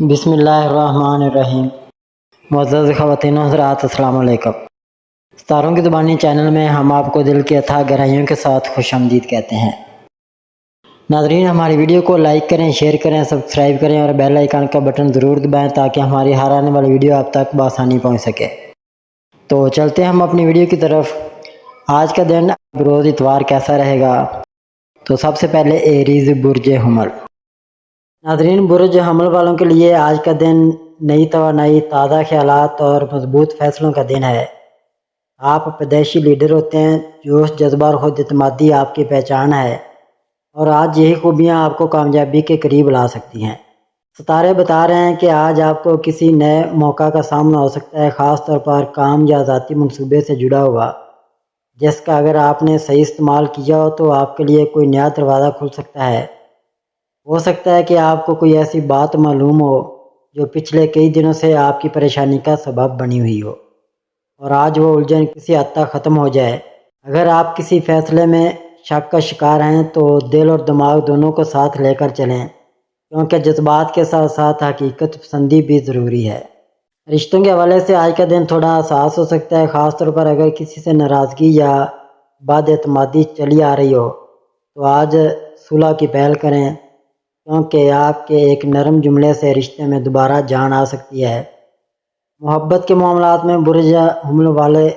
بسم اللہ الرحمن الرحیم۔ معزز خواتین و حضرات، السلام علیکم۔ ستاروں کی زبانی چینل میں ہم آپ کو دل کی اتھاہ گہرائیوں کے ساتھ خوش آمدید کہتے ہیں۔ ناظرین، ہماری ویڈیو کو لائک کریں، شیئر کریں، سبسکرائب کریں اور بیل آئیکن کا بٹن ضرور دبائیں تاکہ ہماری ہر آنے والی ویڈیو آپ تک بآسانی پہنچ سکے۔ تو چلتے ہیں ہم اپنی ویڈیو کی طرف۔ آج کا دن روز اتوار کیسا رہے گا؟ تو سب سے پہلے ایریز برج حمل۔ ناظرین، برج حمل والوں کے لیے آج کا دن نئی توانائی، تازہ خیالات اور مضبوط فیصلوں کا دن ہے۔ آپ پیدائشی لیڈر ہوتے ہیں، جوش، جذبہ اور خود اعتمادی آپ کی پہچان ہے، اور آج یہی خوبیاں آپ کو کامیابی کے قریب لا سکتی ہیں۔ ستارے بتا رہے ہیں کہ آج آپ کو کسی نئے موقع کا سامنا ہو سکتا ہے، خاص طور پر کام یا ذاتی منصوبے سے جڑا ہوا، جس کا اگر آپ نے صحیح استعمال کیا ہو تو آپ کے لیے کوئی نیا دروازہ کھل سکتا ہے۔ ہو سکتا ہے کہ آپ کو کوئی ایسی بات معلوم ہو جو پچھلے کئی دنوں سے آپ کی پریشانی کا سبب بنی ہوئی ہو، اور آج وہ الجھن کسی حد تک ختم ہو جائے۔ اگر آپ کسی فیصلے میں شک کا شکار ہیں تو دل اور دماغ دونوں کو ساتھ لے کر چلیں، کیونکہ جذبات کے ساتھ ساتھ حقیقت پسندی بھی ضروری ہے۔ رشتوں کے حوالے سے آج کا دن تھوڑا حساس ہو سکتا ہے، خاص طور پر اگر کسی سے ناراضگی یا بد اعتمادی چلی آ رہی ہو تو آج صلح کی پہل کریں، کیونکہ آپ کے ایک نرم جملے سے رشتے میں دوبارہ جان آ سکتی ہے۔ محبت کے معاملات میں برج حمل والے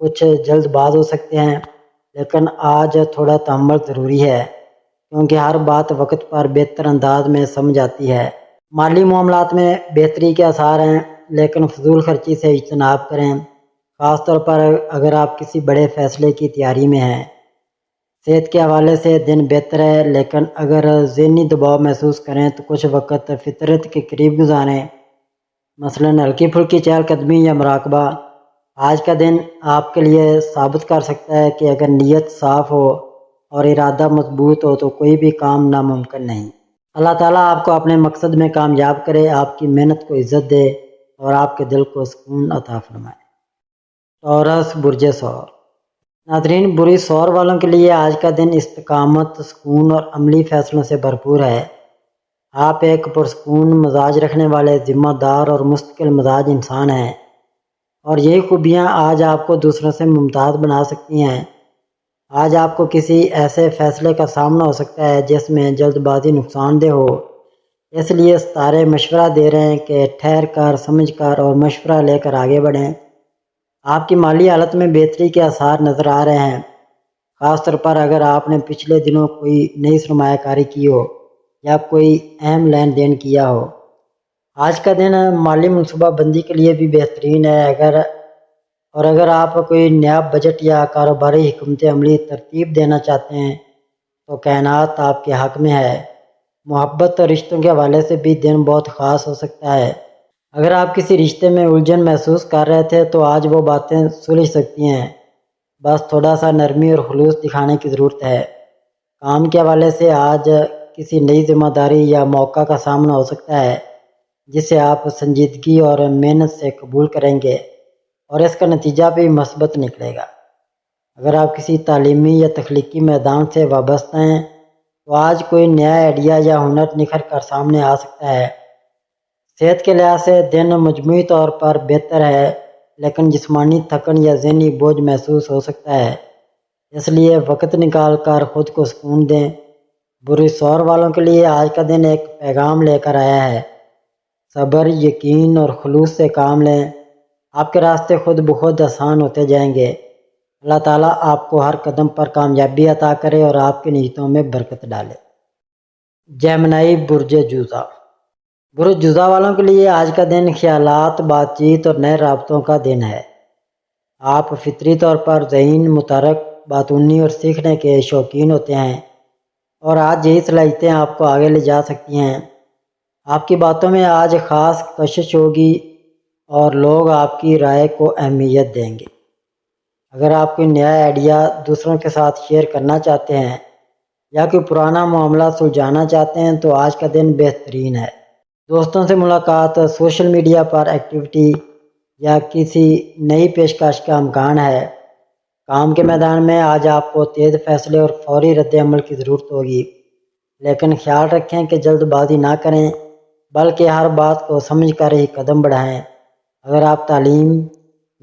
کچھ جلد باز ہو سکتے ہیں، لیکن آج تھوڑا تحمل ضروری ہے، کیونکہ ہر بات وقت پر بہتر انداز میں سمجھ آتی ہے۔ مالی معاملات میں بہتری کے آثار ہیں، لیکن فضول خرچی سے اجتناب کریں، خاص طور پر اگر آپ کسی بڑے فیصلے کی تیاری میں ہیں۔ صحت کے حوالے سے دن بہتر ہے، لیکن اگر ذہنی دباؤ محسوس کریں تو کچھ وقت فطرت کے قریب گزاریں، مثلاً ہلکی پھلکی چہل قدمی یا مراقبہ۔ آج کا دن آپ کے لیے ثابت کر سکتا ہے کہ اگر نیت صاف ہو اور ارادہ مضبوط ہو تو کوئی بھی کام ناممکن نہیں۔ اللہ تعالیٰ آپ کو اپنے مقصد میں کامیاب کرے، آپ کی محنت کو عزت دے اور آپ کے دل کو سکون عطا فرمائے۔ ٹورس برج ثور۔ ناظرین، برج ثور والوں کے لیے آج کا دن استقامت، سکون اور عملی فیصلوں سے بھرپور ہے۔ آپ ایک پرسکون مزاج رکھنے والے، ذمہ دار اور مستقل مزاج انسان ہیں، اور یہی خوبیاں آج آپ کو دوسروں سے ممتاز بنا سکتی ہیں۔ آج آپ کو کسی ایسے فیصلے کا سامنا ہو سکتا ہے جس میں جلد بازی نقصان دہ ہو، اس لیے ستارے مشورہ دے رہے ہیں کہ ٹھہر کر، سمجھ کر اور مشورہ لے کر آگے بڑھیں۔ آپ کی مالی حالت میں بہتری کے آثار نظر آ رہے ہیں، خاص طور پر اگر آپ نے پچھلے دنوں کوئی نئی سرمایہ کاری کی ہو یا کوئی اہم لین دین کیا ہو۔ آج کا دن مالی منصوبہ بندی کے لیے بھی بہترین ہے۔ اگر آپ کوئی نیا بجٹ یا کاروباری حکمت عملی ترتیب دینا چاہتے ہیں تو کائنات آپ کے حق میں ہے۔ محبت اور رشتوں کے حوالے سے بھی دن بہت خاص ہو سکتا ہے۔ اگر آپ کسی رشتے میں الجھن محسوس کر رہے تھے تو آج وہ باتیں سلجھ سکتی ہیں، بس تھوڑا سا نرمی اور خلوص دکھانے کی ضرورت ہے۔ کام کے حوالے سے آج کسی نئی ذمہ داری یا موقع کا سامنا ہو سکتا ہے جسے آپ سنجیدگی اور محنت سے قبول کریں گے، اور اس کا نتیجہ بھی مثبت نکلے گا۔ اگر آپ کسی تعلیمی یا تخلیقی میدان سے وابستہ ہیں تو آج کوئی نیا آئیڈیا یا ہنر نکھر کر سامنے آ سکتا ہے۔ صحت کے لحاظ سے دن مجموعی طور پر بہتر ہے، لیکن جسمانی تھکن یا ذہنی بوجھ محسوس ہو سکتا ہے، اس لیے وقت نکال کر خود کو سکون دیں۔ برج ثور والوں کے لیے آج کا دن ایک پیغام لے کر آیا ہے: صبر، یقین اور خلوص سے کام لیں، آپ کے راستے خود بخود آسان ہوتے جائیں گے۔ اللہ تعالیٰ آپ کو ہر قدم پر کامیابی عطا کرے اور آپ کی نیتوں میں برکت ڈالے۔ جیمنائی برج جوزا۔ برج جوزا والوں کے لیے آج کا دن خیالات، بات چیت اور نئے رابطوں کا دن ہے۔ آپ فطری طور پر ذہین، متحرک، باتونی اور سیکھنے کے شوقین ہوتے ہیں، اور آج یہی صلاحیتیں آپ کو آگے لے جا سکتی ہیں۔ آپ کی باتوں میں آج خاص کشش ہوگی اور لوگ آپ کی رائے کو اہمیت دیں گے۔ اگر آپ کوئی نیا آئیڈیا دوسروں کے ساتھ شیئر کرنا چاہتے ہیں یا کوئی پرانا معاملہ سلجھانا چاہتے ہیں تو آج کا دن بہترین ہے۔ دوستوں سے ملاقات، سوشل میڈیا پر ایکٹیویٹی یا کسی نئی پیشکش کا امکان ہے۔ کام کے میدان میں آج آپ کو تیز فیصلے اور فوری رد عمل کی ضرورت ہوگی، لیکن خیال رکھیں کہ جلد بازی نہ کریں، بلکہ ہر بات کو سمجھ کر ہی قدم بڑھائیں۔ اگر آپ تعلیم،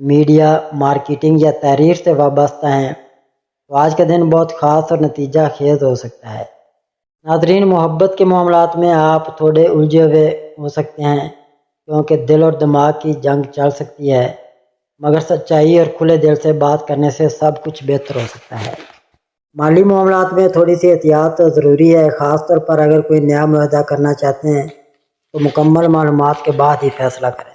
میڈیا، مارکیٹنگ یا تحریر سے وابستہ ہیں تو آج کا دن بہت خاص اور نتیجہ خیز ہو سکتا ہے۔ ناظرین، محبت کے معاملات میں آپ تھوڑے الجھے ہوئے ہو سکتے ہیں کیونکہ دل اور دماغ کی جنگ چل سکتی ہے، مگر سچائی اور کھلے دل سے بات کرنے سے سب کچھ بہتر ہو سکتا ہے۔ مالی معاملات میں تھوڑی سی احتیاط ضروری ہے، خاص طور پر اگر کوئی نیا معاہدہ کرنا چاہتے ہیں تو مکمل معلومات کے بعد ہی فیصلہ کریں۔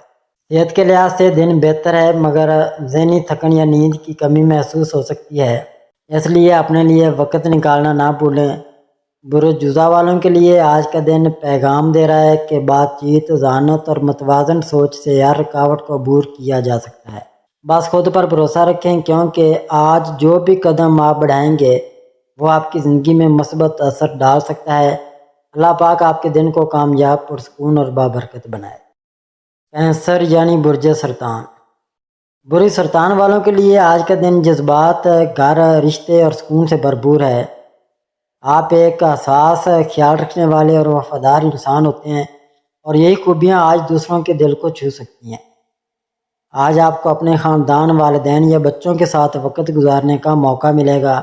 صحت کے لحاظ سے دن بہتر ہے، مگر ذہنی تھکن یا نیند کی کمی محسوس ہو سکتی ہے، اس لیے اپنے لیے وقت نکالنا نہ بھولیں۔ برج جوزہ والوں کے لیے آج کا دن پیغام دے رہا ہے کہ بات چیت، ذہانت اور متوازن سوچ سے ہر رکاوٹ کو عبور کیا جا سکتا ہے۔ بس خود پر بھروسہ رکھیں، کیونکہ آج جو بھی قدم آپ بڑھائیں گے وہ آپ کی زندگی میں مثبت اثر ڈال سکتا ہے۔ اللہ پاک آپ کے دن کو کامیاب، پرسکون اور بابرکت بنائے۔ کینسر یعنی برج سرطان۔ برج سرطان والوں کے لیے آج کا دن جذبات، گھر، رشتے اور سکون سے بھرپور ہے۔ آپ ایک حساس، خیال رکھنے والے اور وفادار انسان ہوتے ہیں، اور یہی خوبیاں آج دوسروں کے دل کو چھو سکتی ہیں۔ آج آپ کو اپنے خاندان، والدین یا بچوں کے ساتھ وقت گزارنے کا موقع ملے گا،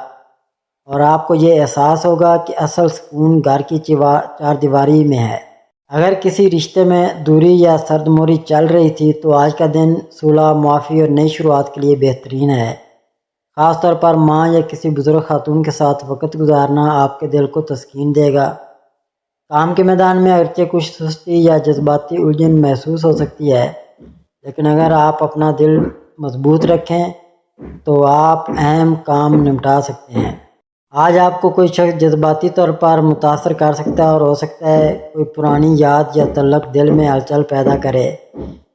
اور آپ کو یہ احساس ہوگا کہ اصل سکون گھر کی چار دیواری میں ہے۔ اگر کسی رشتے میں دوری یا سرد موری چل رہی تھی تو آج کا دن صلح، معافی اور نئی شروعات کے لیے بہترین ہے۔ خاص طور پر ماں یا کسی بزرگ خاتون کے ساتھ وقت گزارنا آپ کے دل کو تسکین دے گا۔ کام کے میدان میں اگرچہ کچھ سستی یا جذباتی الجھن محسوس ہو سکتی ہے، لیکن اگر آپ اپنا دل مضبوط رکھیں تو آپ اہم کام نمٹا سکتے ہیں۔ آج آپ کو کوئی شخص جذباتی طور پر متاثر کر سکتا ہے، اور ہو سکتا ہے کوئی پرانی یاد یا تعلق دل میں ہلچل پیدا کرے،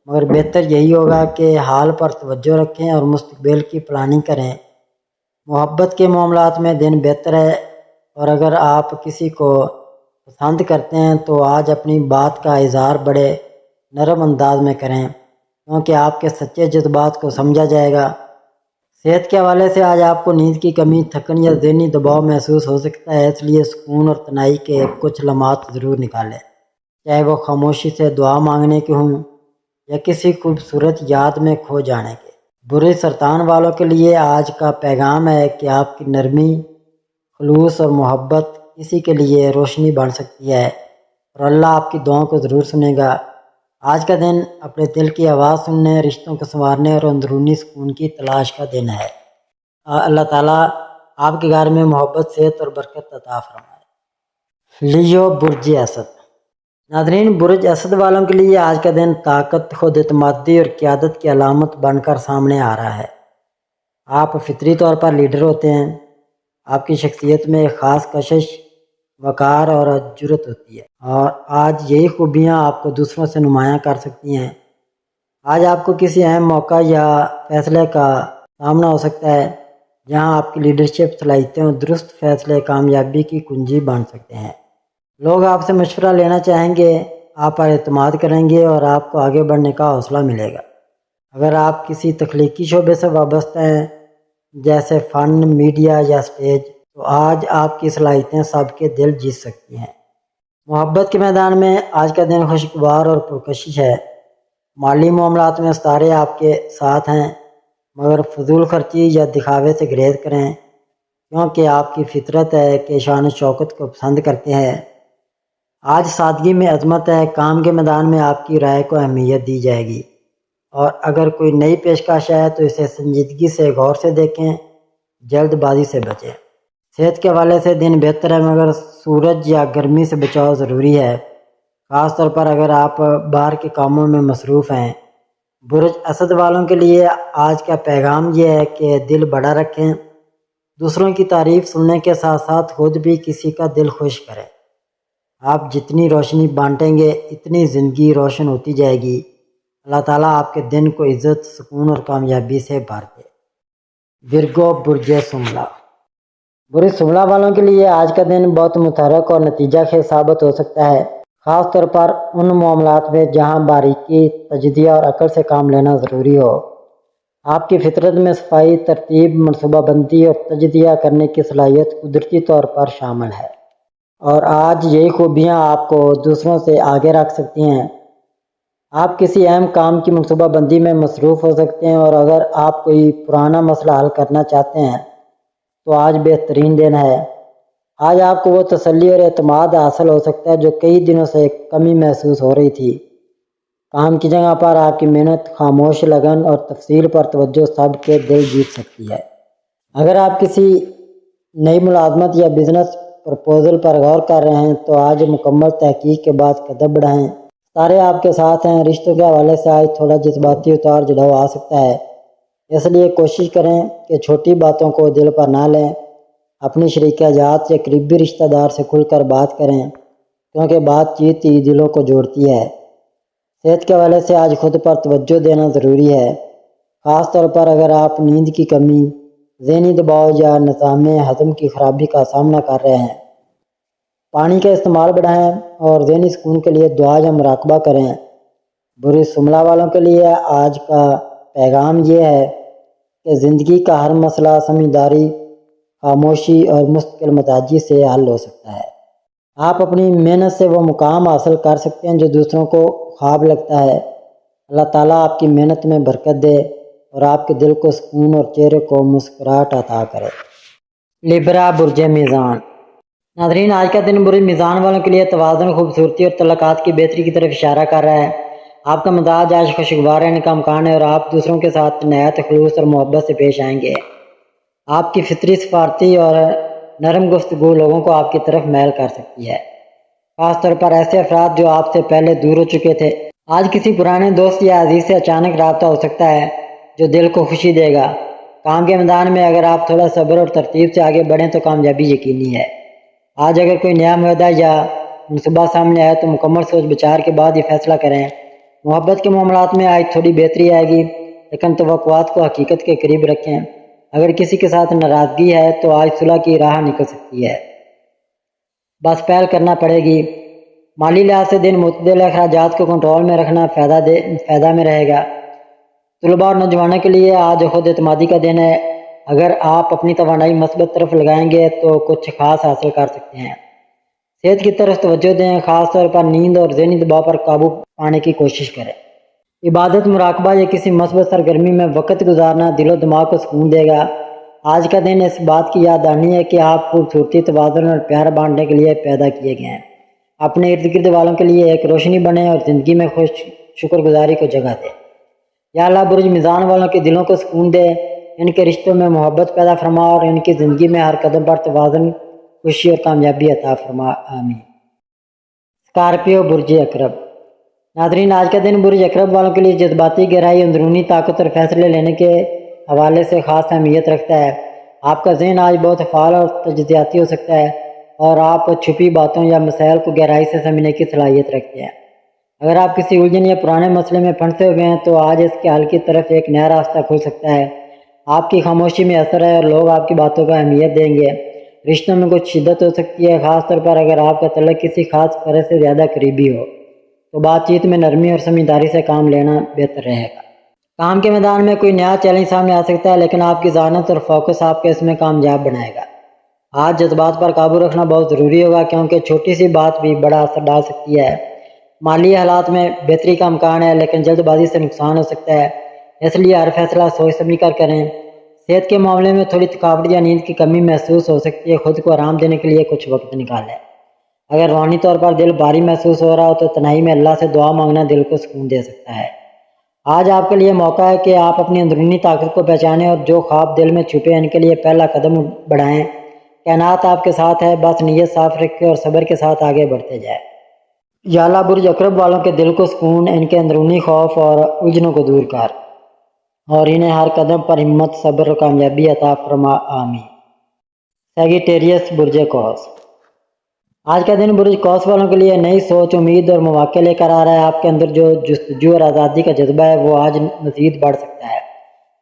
مگر بہتر یہی ہوگا کہ حال پر توجہ رکھیں اور مستقبل کی پلاننگ کریں۔ محبت کے معاملات میں دن بہتر ہے، اور اگر آپ کسی کو پسند کرتے ہیں تو آج اپنی بات کا اظہار بڑے نرم انداز میں کریں، کیونکہ آپ کے سچے جذبات کو سمجھا جائے گا۔ صحت کے حوالے سے آج آپ کو نیند کی کمی، تھکن یا ذہنی دباؤ محسوس ہو سکتا ہے، اس لیے سکون اور تنہائی کے کچھ لمحات ضرور نکالیں، چاہے وہ خاموشی سے دعا مانگنے کے ہوں یا کسی خوبصورت یاد میں کھو جانے کے۔ برج سرطان والوں کے لیے آج کا پیغام ہے کہ آپ کی نرمی، خلوص اور محبت کسی کے لیے روشنی بن سکتی ہے، اور اللہ آپ کی دعاؤں کو ضرور سنے گا۔ آج کا دن اپنے دل کی آواز سننے، رشتوں کو سنوارنے اور اندرونی سکون کی تلاش کا دن ہے۔ اللہ تعالیٰ آپ کے گھر میں محبت، صحت اور برکت عطا فرمائے۔ لیو، برج اسد۔ ناظرین، برج اسد والوں کے لیے آج کا دن طاقت، خود اعتمادی اور قیادت کی علامت بن کر سامنے آ رہا ہے۔ آپ فطری طور پر لیڈر ہوتے ہیں۔ آپ کی شخصیت میں ایک خاص کشش، وقار اور جرأت ہوتی ہے، اور آج یہی خوبیاں آپ کو دوسروں سے نمایاں کر سکتی ہیں۔ آج آپ کو کسی اہم موقع یا فیصلے کا سامنا ہو سکتا ہے جہاں آپ کی لیڈرشپ صلاحیتیں اور درست فیصلے کامیابی کی کنجی بن سکتے ہیں۔ لوگ آپ سے مشورہ لینا چاہیں گے، آپ پر اعتماد کریں گے اور آپ کو آگے بڑھنے کا حوصلہ ملے گا۔ اگر آپ کسی تخلیقی شعبے سے وابستہ ہیں جیسے فن، میڈیا یا اسٹیج، تو آج آپ کی صلاحیتیں سب کے دل جیت سکتی ہیں۔ محبت کے میدان میں آج کا دن خوشگوار اور پرکشش ہے۔ مالی معاملات میں ستارے آپ کے ساتھ ہیں، مگر فضول خرچی یا دکھاوے سے گریز کریں، کیونکہ آپ کی فطرت ہے کہ شان و شوکت کو پسند کرتے ہیں۔ آج سادگی میں عظمت ہے۔ کام کے میدان میں آپ کی رائے کو اہمیت دی جائے گی، اور اگر کوئی نئی پیشکش ہے تو اسے سنجیدگی سے غور سے دیکھیں، جلد بازی سے بچیں۔ صحت کے حوالے سے دن بہتر ہے، مگر سورج یا گرمی سے بچاؤ ضروری ہے، خاص طور پر اگر آپ باہر کے کاموں میں مصروف ہیں۔ برج اسد والوں کے لیے آج کا پیغام یہ ہے کہ دل بڑا رکھیں، دوسروں کی تعریف سننے کے ساتھ ساتھ خود بھی کسی کا دل خوش کریں۔ آپ جتنی روشنی بانٹیں گے اتنی زندگی روشن ہوتی جائے گی۔ اللہ تعالیٰ آپ کے دن کو عزت، سکون اور کامیابی سے بھر دے۔ ورگو، برج سملا۔ برج سملا والوں کے لیے آج کا دن بہت متحرک اور نتیجہ خیز ثابت ہو سکتا ہے، خاص طور پر ان معاملات میں جہاں باریکی، تجزیہ اور عقل سے کام لینا ضروری ہو۔ آپ کی فطرت میں صفائی، ترتیب، منصوبہ بندی اور تجزیہ کرنے کی صلاحیت قدرتی طور پر شامل ہے۔ اور آج یہی خوبیاں آپ کو دوسروں سے آگے رکھ سکتی ہیں۔ آپ کسی اہم کام کی منصوبہ بندی میں مصروف ہو سکتے ہیں، اور اگر آپ کوئی پرانا مسئلہ حل کرنا چاہتے ہیں تو آج بہترین دن ہے۔ آج آپ کو وہ تسلی اور اعتماد حاصل ہو سکتا ہے جو کئی دنوں سے کمی محسوس ہو رہی تھی۔ کام کی جگہ پر آپ کی محنت، خاموش لگن اور تفصیل پر توجہ سب کے دل جیت سکتی ہے۔ اگر آپ کسی نئی ملازمت یا بزنس پرپوزل پر غور کر رہے ہیں تو آج مکمل تحقیق کے بعد قدم بڑھائیں۔ ستارے آپ کے ساتھ ہیں۔ رشتوں کے حوالے سے آج تھوڑا جذباتی اتار چڑھاؤ آ سکتا ہے، اس لیے کوشش کریں کہ چھوٹی باتوں کو دل پر نہ لیں۔ اپنی شریک حیات یا قریبی رشتہ دار سے کھل کر بات کریں، کیونکہ بات چیت ہی دلوں کو جوڑتی ہے۔ صحت کے حوالے سے آج خود پر توجہ دینا ضروری ہے، خاص طور پر اگر آپ نیند کی کمی، ذہنی دباؤ یا نظام ہضم کی خرابی کا سامنا کر رہے ہیں۔ پانی کا استعمال بڑھائیں اور ذہنی سکون کے لیے دعا یا مراقبہ کریں۔ بری سملہ والوں کے لیے آج کا پیغام یہ ہے کہ زندگی کا ہر مسئلہ سمجھداری، خاموشی اور مستقل مزاجی سے حل ہو سکتا ہے۔ آپ اپنی محنت سے وہ مقام حاصل کر سکتے ہیں جو دوسروں کو خواب لگتا ہے۔ اللہ تعالیٰ آپ کی محنت میں برکت دے اور آپ کے دل کو سکون اور چہرے کو مسکراہٹ عطا کرے۔ لبرا، برج میزان۔ ناظرین، آج کا دن برج میزان والوں کے لیے توازن، خوبصورتی اور تعلقات کی بہتری کی طرف اشارہ کر رہا ہے۔ آپ کا مزاج آج خوشگوار رہنے کا امکان ہے اور آپ دوسروں کے ساتھ نہایت خلوص اور محبت سے پیش آئیں گے۔ آپ کی فطری سفارتی اور نرم گفتگو لوگوں کو آپ کی طرف میل کر سکتی ہے، خاص طور پر ایسے افراد جو آپ سے پہلے دور ہو چکے تھے۔ آج کسی پرانے دوست یا عزیز سے اچانک رابطہ ہو سکتا ہے جو دل کو خوشی دے گا۔ کام کے میدان میں اگر آپ تھوڑا صبر اور ترتیب سے آگے بڑھیں تو کامیابی یقینی ہے۔ آج اگر کوئی نیا معاہدہ یا منصوبہ سامنے آئے تو مکمل سوچ بچار کے بعد یہ فیصلہ کریں۔ محبت کے معاملات میں آج تھوڑی بہتری آئے گی، لیکن توقعات کو حقیقت کے قریب رکھیں۔ اگر کسی کے ساتھ ناراضگی ہے تو آج صلح کی راہ نکل سکتی ہے، بس پہل کرنا پڑے گی۔ مالی لحاظ سے دن معتدل، اخراجات کو کنٹرول میں رکھنا فائدہ میں رہے گا۔ طلباء اور نوجوانوں کے لیے آج خود اعتمادی کا دن ہے۔ اگر آپ اپنی توانائی مثبت طرف لگائیں گے تو کچھ خاص حاصل کر سکتے ہیں۔ صحت کی طرف توجہ دیں، خاص طور پر نیند اور ذہنی دباؤ پر قابو پانے کی کوشش کریں۔ عبادت، مراقبہ یا کسی مثبت سرگرمی میں وقت گزارنا دل و دماغ کو سکون دے گا۔ آج کا دن اس بات کی یاد دہانی ہے کہ آپ خوبصورتی، توازن اور پیار بانٹنے کے لیے پیدا کیے گئے ہیں۔ اپنے ارد گرد والوں کے لیے ایک روشنی بنیں اور زندگی میں شکر گزاری کو جگہ دیں۔ یا اللہ برج میزان والوں کے دلوں کو سکون دے، ان کے رشتوں میں محبت پیدا فرما اور ان کی زندگی میں ہر قدم پر توازن، خوشی اور کامیابی عطا فرما، آمین۔ اسکارپیو، برج عقرب۔ ناظرین، آج کا دن برج عقرب والوں کے لیے جذباتی گہرائی، اندرونی طاقت اور فیصلے لینے کے حوالے سے خاص اہمیت رکھتا ہے۔ آپ کا ذہن آج بہت فعال اور تجزیاتی ہو سکتا ہے اور آپ چھپی باتوں یا مسائل کو گہرائی سے سمجھنے کی صلاحیت رکھتے ہیں۔ اگر آپ کسی الجھن یا پرانے مسئلے میں پھنسے ہوئے ہیں تو آج اس کے حل کی طرف ایک نیا راستہ کھل سکتا ہے۔ آپ کی خاموشی میں اثر ہے اور لوگ آپ کی باتوں کو اہمیت دیں گے۔ رشتوں میں کچھ شدت ہو سکتی ہے، خاص طور پر اگر آپ کا تعلق کسی خاص فرد سے زیادہ قریبی ہو تو بات چیت میں نرمی اور سمجھداری سے کام لینا بہتر رہے گا۔ کام کے میدان میں کوئی نیا چیلنج سامنے آ سکتا ہے، لیکن آپ کی ذہانت اور فوکس آپ کو اس میں کامیاب بنائے گا۔ آج جذبات پر قابو رکھنا بہت ضروری ہوگا، کیونکہ چھوٹی سی بات بھی بڑا اثر ڈال سکتی ہے۔ مالی حالات میں بہتری کا امکان ہے، لیکن جلد بازی سے نقصان ہو سکتا ہے، اس لیے ہر فیصلہ سوچ سمجھ کر کریں۔ صحت کے معاملے میں تھوڑی تھکاوٹ یا نیند کی کمی محسوس ہو سکتی ہے، خود کو آرام دینے کے لیے کچھ وقت نکالیں۔ اگر روحانی طور پر دل بھاری محسوس ہو رہا ہو تو تنہائی میں اللہ سے دعا مانگنا دل کو سکون دے سکتا ہے۔ آج آپ کے لیے موقع ہے کہ آپ اپنی اندرونی طاقت کو پہچانیں اور جو خواب دل میں چھپے ان کے لیے پہلا قدم بڑھائیں۔ کائنات آپ کے ساتھ ہے، بس نیت صاف رکھیں اور صبر کے ساتھ آگے بڑھتے جائیں۔ یا اللہ برج عقرب والوں کے دل کو سکون، ان کے اندرونی خوف اور الجھنوں کو دور کر اور انہیں ہر قدم پر ہمت، صبر اور کامیابی عطا فرما، آمین۔ سیگیٹیریس، برج قوس۔ آج کا دن برج قوس والوں کے لیے نئی سوچ، امید اور مواقع لے کر آ رہا ہے۔ آپ کے اندر جو جستجو اور آزادی کا جذبہ ہے وہ آج مزید بڑھ سکتا ہے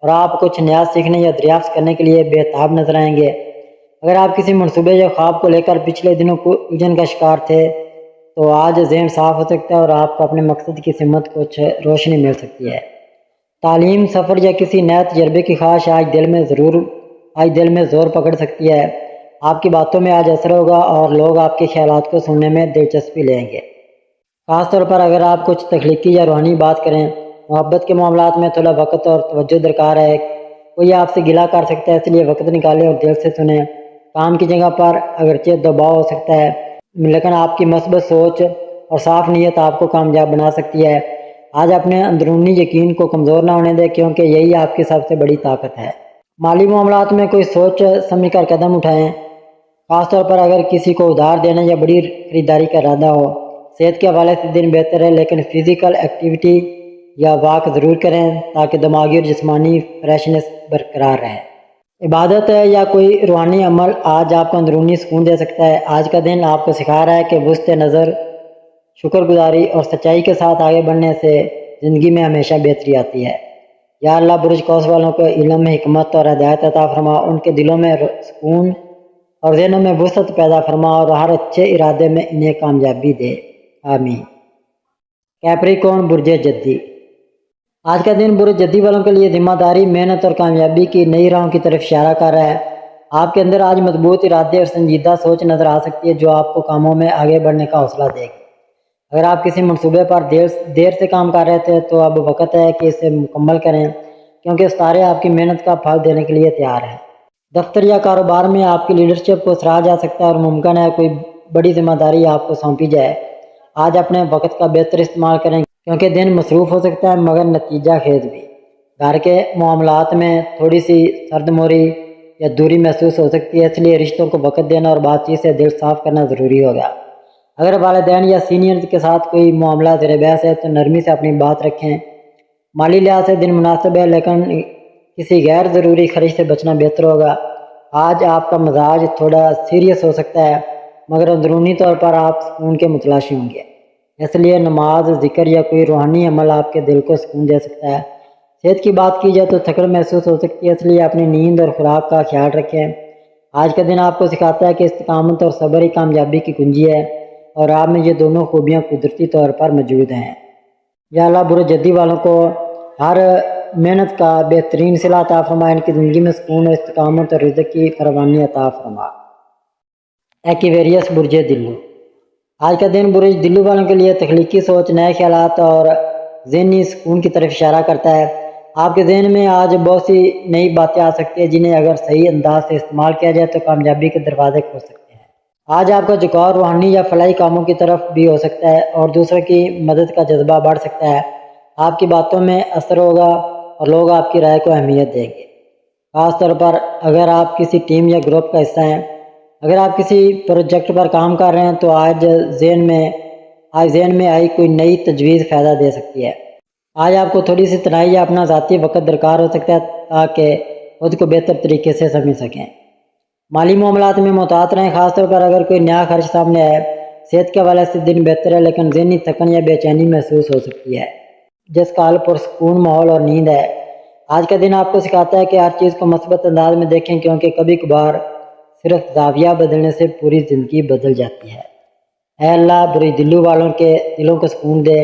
اور آپ کچھ نیا سیکھنے یا دریافت کرنے کے لیے بےتاب نظر آئیں گے۔ اگر آپ کسی منصوبے یا خواب کو لے کر پچھلے دنوں کو الجھن کا شکار تھے تو آج ذہن صاف ہو سکتا ہے اور آپ کو اپنے مقصد کی سمت کچھ روشنی مل سکتی ہے۔ تعلیم، سفر یا کسی نئے تجربے کی خواہش آج دل میں زور پکڑ سکتی ہے۔ آپ کی باتوں میں آج اثر ہوگا اور لوگ آپ کے خیالات کو سننے میں دلچسپی لیں گے۔ خاص طور پر اگر آپ کچھ تخلیقی یا روحانی بات کریں، محبت کے معاملات میں تھوڑا وقت اور توجہ درکار ہے۔ کوئی آپ سے گلہ کر سکتا ہے، اس لیے وقت نکالیں اور دل سے سنیں۔ کام کی جگہ پر اگرچہ دباؤ ہو سکتا ہے، لیکن آپ کی مثبت سوچ اور صاف نیت آپ کو کامیاب بنا سکتی ہے۔ آج اپنے اندرونی یقین کو کمزور نہ ہونے دیں، کیونکہ یہی آپ کی سب سے بڑی طاقت ہے۔ مالی معاملات میں کوئی سوچ سمجھ کر قدم اٹھائیں، خاص طور پر اگر کسی کو ادھار دینا یا بڑی خریداری کا ارادہ ہو۔ صحت کے حوالے سے دن بہتر ہے، لیکن فزیکل ایکٹیویٹی یا واک ضرور کریں تاکہ دماغی اور جسمانی فریشنس برقرار رہے۔ عبادت ہے یا کوئی روحانی عمل آج آپ کو اندرونی سکون دے سکتا ہے۔ آج کا دن آپ کو سکھا رہا ہے کہ وسط نظر، شکر گزاری اور سچائی کے ساتھ آگے بڑھنے سے زندگی میں ہمیشہ بہتری آتی ہے۔ یا اللہ برج قوس والوں کو علم، حکمت اور ہدایت عطا فرما، ان کے دلوں میں سکون اور ذہنوں میں وسعت پیدا فرما اور ہر اچھے ارادے میں انہیں کامیابی دے، آمین۔ کیپریکون برج جدی۔ آج کا دن برج جدی والوں کے لیے ذمہ داری، محنت اور کامیابی کی نئی راہوں کی طرف اشارہ کر رہا ہے۔ آپ کے اندر آج مضبوط ارادے اور سنجیدہ سوچ نظر آ سکتی ہے جو آپ کو کاموں میں آگے بڑھنے کا حوصلہ دے گی۔ اگر آپ کسی منصوبے پر دیر سے کام کر رہے تھے تو اب وقت ہے کہ اسے مکمل کریں، کیونکہ ستارے آپ کی محنت کا پھل دینے کے لیے تیار ہیں۔ دفتر یا کاروبار میں آپ کی لیڈرشپ کو سراہا جا سکتا ہے اور ممکن ہے کوئی بڑی ذمہ داری آپ کو سونپی جائے۔ آج اپنے وقت کا بہتر استعمال کریں، کیونکہ دن مصروف ہو سکتا ہے مگر نتیجہ خیز بھی۔ گھر کے معاملات میں تھوڑی سی سردموری یا دوری محسوس ہو سکتی ہے، اس لیے رشتوں کو وقت دینا اور بات چیت سے دل صاف کرنا ضروری ہوگا۔ اگر والدین یا سینئر کے ساتھ کوئی معاملہ زیر بحث ہے تو نرمی سے اپنی بات رکھیں۔ مالی لحاظ سے دن مناسب ہے، لیکن کسی غیر ضروری خرچ سے بچنا بہتر ہوگا۔ آج آپ کا مزاج تھوڑا سیریس ہو سکتا ہے، مگر اندرونی طور پر آپ سکون کے متلاشی ہوں گے، اس لیے نماز، ذکر یا کوئی روحانی عمل آپ کے دل کو سکون دے سکتا ہے۔ صحت کی بات کی جائے تو تھکن محسوس ہو سکتی ہے، اس لیے اپنی نیند اور خوراک کا خیال رکھیں۔ آج کا دن آپ کو سکھاتا ہے کہ استقامت اور صبر ہی کامیابی کی کنجی ہے، اور آپ میں یہ دونوں خوبیاں قدرتی طور پر موجود ہیں۔ یا اللہ برج جدی والوں کو ہر محنت کا بہترین صلہ عطا فرما، ان کی زندگی میں سکون و استقامت اور رزق کی فراوانی عطا فرما۔ ایکویریس برج دلو۔ آج کا دن برج دلو والوں کے لیے تخلیقی سوچ، نئے خیالات اور ذہنی سکون کی طرف اشارہ کرتا ہے۔ آپ کے ذہن میں آج بہت سی نئی باتیں آ سکتی ہیں جنہیں اگر صحیح انداز سے استعمال کیا جائے تو کامیابی کے دروازے کھول سکتے ہیں۔ آج آپ کا جھکاؤ روحانی یا فلاحی کاموں کی طرف بھی ہو سکتا ہے اور دوسروں کی مدد کا جذبہ بڑھ سکتا ہے۔ آپ کی باتوں میں اثر ہوگا اور لوگ آپ کی رائے کو اہمیت دیں گے، خاص طور پر اگر آپ کسی ٹیم یا گروپ کا حصہ ہیں۔ اگر آپ کسی پروجیکٹ پر کام کر رہے ہیں تو آج ذہن میں آئی کوئی نئی تجویز فائدہ دے سکتی ہے۔ آج آپ کو تھوڑی سی تنہائی یا اپنا ذاتی وقت درکار ہو سکتا ہے تاکہ خود کو بہتر طریقے سے سمجھ سکیں۔ مالی معاملات میں محتاط رہیں، خاص طور پر اگر کوئی نیا خرچ سامنے آئے۔ صحت کے حوالے سے دن بہتر ہے، لیکن ذہنی تھکن یا بے چینی محسوس ہو سکتی ہے جس کا حل پرسکون ماحول اور نیند ہے۔ آج کا دن آپ کو سکھاتا ہے کہ ہر چیز کو مثبت انداز میں دیکھیں، کیونکہ کبھی کبھار صرف زاویہ بدلنے سے پوری زندگی بدل جاتی ہے۔ اے اللہ برج دلو والوں کے دلوں کو سکون دے،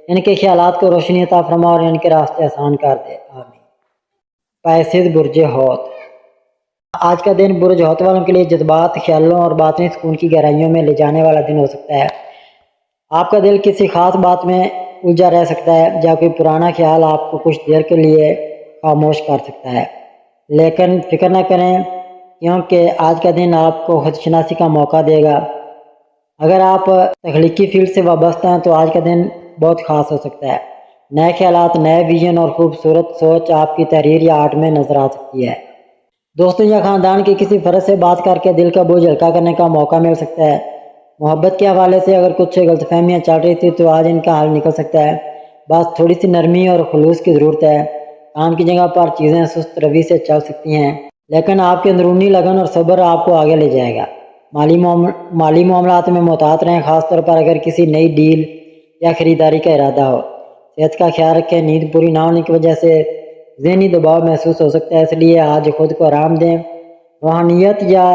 ان کے خیالات کو روشنی عطا فرما اور ان کے راستے آسان کر دے، آمین۔ پیسد برج حوت۔ آج کا دن برج حوت والوں کے لیے جذبات، خیالوں اور باطنی سکون کی گہرائیوں میں لے جانے والا دن ہو سکتا ہے۔ آپ کا دل کسی خاص بات میں الجھا رہ سکتا ہے یا کوئی پرانا خیال آپ کو کچھ دیر کے لیے خاموش کر سکتا ہے، لیکن فکر نہ کریں کیونکہ آج کا دن آپ کو خود شناسی کا موقع دے گا۔ اگر آپ تخلیقی فیلڈ سے وابستہ ہیں تو آج کا دن بہت خاص ہو سکتا ہے۔ نئے خیالات، نئے ویژن اور خوبصورت سوچ آپ کی تحریر یا آرٹ میں نظر آ سکتی ہے۔ دوستوں یا خاندان کے کسی فرد سے بات کر کے دل کا بوجھ ہلکا کرنے کا موقع مل سکتا ہے۔ محبت کے حوالے سے اگر کچھ غلط فہمیاں چل رہی تھی تو آج ان کا حل نکل سکتا ہے، بس تھوڑی سی نرمی اور خلوص کی ضرورت ہے۔ کام کی جگہ پر چیزیں سست روی سے چل سکتی ہیں، لیکن آپ کی اندرونی لگن اور صبر آپ کو آگے لے جائے گا۔ مالی معاملات میں محتاط رہیں، خاص طور پر اگر کسی نئی ڈیل یا خریداری کا ارادہ ہو۔ صحت کا خیال رکھیں، نیند پوری نہ ہونے کی وجہ سے ذہنی دباؤ محسوس ہو سکتا ہے، اس لیے آج خود کو آرام دیں۔ روحانیت یا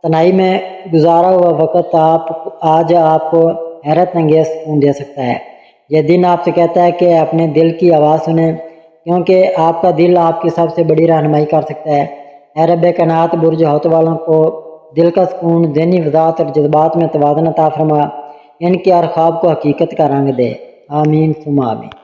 تنہائی میں گزارا ہوا وقت آج آپ کو حیرت انگیز سکون دے سکتا ہے۔ یہ دن آپ سے کہتا ہے کہ اپنے دل کی آواز سنیں، کیونکہ آپ کا دل آپ کی سب سے بڑی رہنمائی کر سکتا ہے۔ اے رب کائنات برج حوت والوں کو دل کا سکون، ذہنی وضاحت اور جذبات میں توازن عطا فرما، ان کے ہر خواب کو حقیقت کا رنگ دے، آمین ثم آمین۔